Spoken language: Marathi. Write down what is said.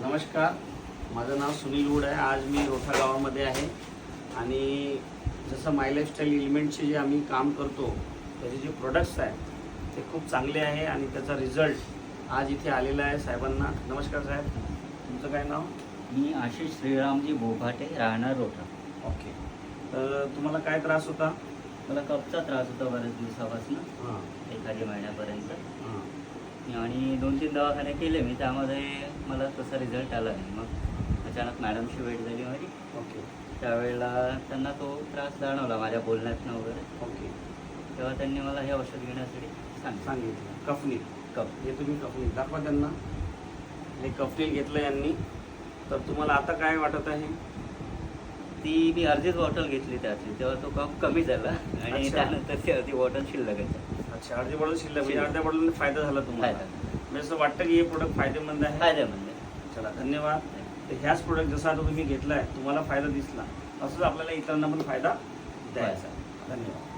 नमस्कार, माझं नाव सुनील वूड आहे। आज मी रोठा गावामध्ये आहे आणि जसं माय लाईफस्टाईल एलिमेंटचे जे आम्ही काम करतो त्याचे जे प्रोडक्ट्स आहेत ते खूप चांगले आहे आणि त्याचा रिझल्ट आज इथे आलेला आहे साहेबांना। नमस्कार साहेब, तुमचं काय नाव? मी आशिष श्रीरामजी बोभाटे, राहणार रोठा। ओके, तर तुम्हाला काय त्रास होता? मला कफचा त्रास होता बऱ्याच दिवसापासून, हां एखाद्या महिन्यापर्यंत, हां आणि 2-3 दवाखाने केले मी, त्यामध्ये मला तसा रिझल्ट आला नाही। मग अचानक मॅडमशी भेट झाली माझी, ओके त्यावेळेला त्यांना तो त्रास जाणवला माझ्या बोलण्यातनं वगैरे, ओके तेव्हा त्यांनी मला हे औषध घेण्यासाठी सांगितलं। कफनील, कफ हे तुम्ही कफनील दाखवा त्यांना। हे कफनील घेतलं यांनी, तर तुम्हाला आता काय वाटत आहे? ती मी अर्धीच बॉटल घेतली त्यातली, तेव्हा तो कफ कमी झाला आणि अच्छा. त्यानंतर ती अर्धी बॉटल शिल्लक आहे। अच्छा, अर्धी बॉटल शिल्लक, म्हणजे अर्ध्या बॉटलने फायदा झाला तुम्हाला? फायदा. म्हणजे असं वाटतं की हे प्रोडक्ट फायदेमंद आहे? फायदेमंद आहे। चला, धन्यवाद। तर ह्याच प्रोडक्ट जसा आता तुम्ही घेतलाय, तुम्हाला फायदा दिसला, असंच आपल्याला इतरांना पण फायदा द्यायचा। धन्यवाद।